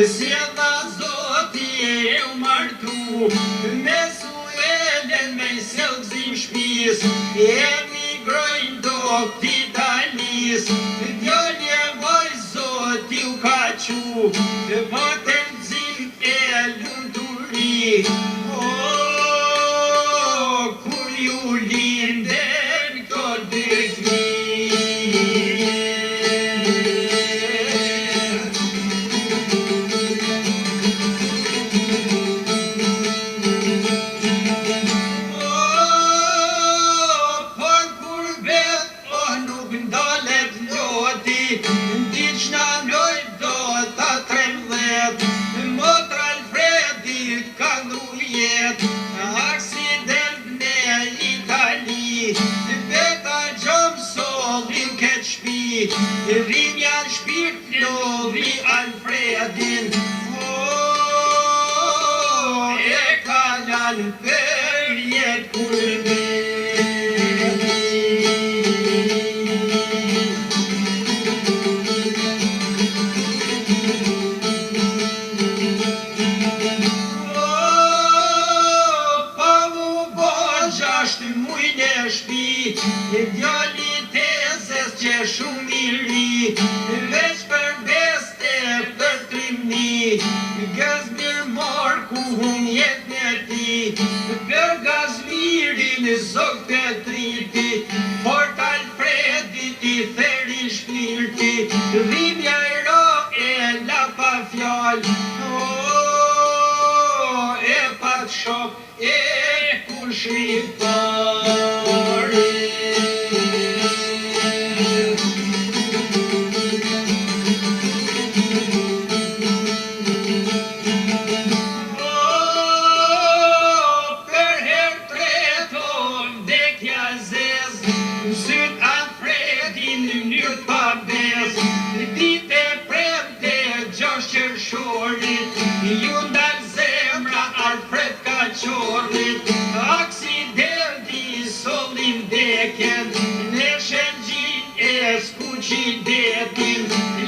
Sjedna zoti eu martu, mesuelen mei selgzim špis, emigrojn do Italijs, djolje voj zoti u kaču, potem zim elun turi, kuju linden kod dikvi. Rinjan spielt nur wie Alfredin. Kan han böljet kulben. Pavu božaš ti můj nešpi, dělí tezes që shumiri, veç për beste për trimni, gazmir mor ku hum jet në ti, për gazmirin zog Petriti, Fort Alfredit i theri shpirti, dhimja e ro e la pa fjall, e pa të shok, e ku shqiptare. Accidenti solim deken, neshen gjin e skuqi detin,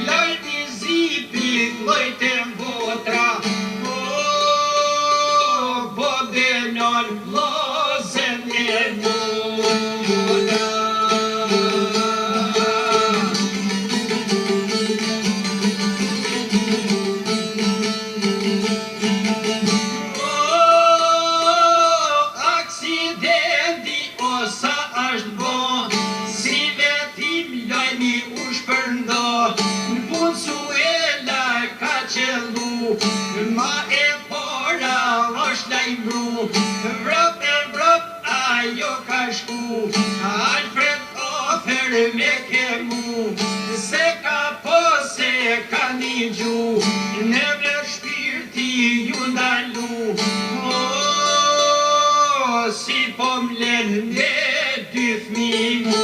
lojti zipit, lojten votra, po denon lozen e motra. Ma e para është lajmru, vrap e vrap ajo ka shku, Alfred ofer me kemu, se ka po se ka një gju, në vler shpirti ju ndalu, si po mlen me dy fmi mu.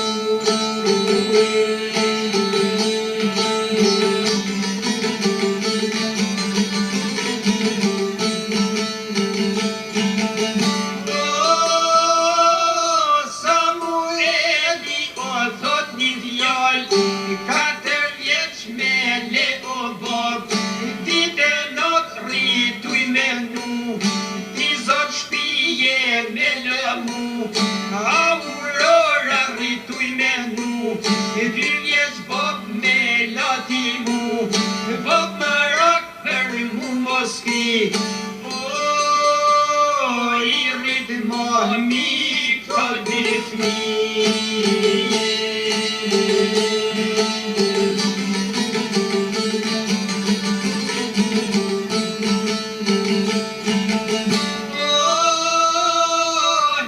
I ritmo mi kod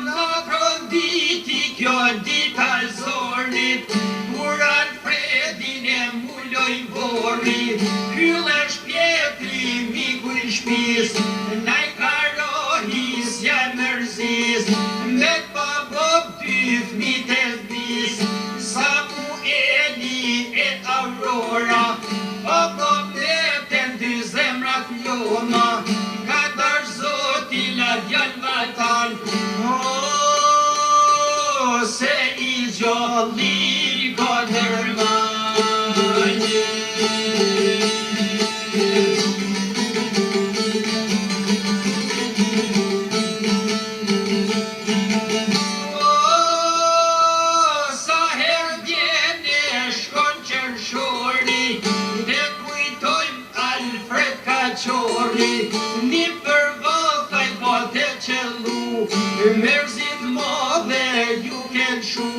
na pronditi kjo dita zornit, kur Alfredin e mulloj vorrit, hyllesh pjetri miku i shpis, naj karohis ja mërzis, me pa bob ty fmit e bis, Samueli e Aurora, o prometen dy zemrat njona, katër zoti la djalva tan, se i gjolli kodërmanje. Sa her djene shkon qërshori, dhe kujtojmë Alfred Kaqori, një përvallaj po të qellu, merzit modhe ju ken shu,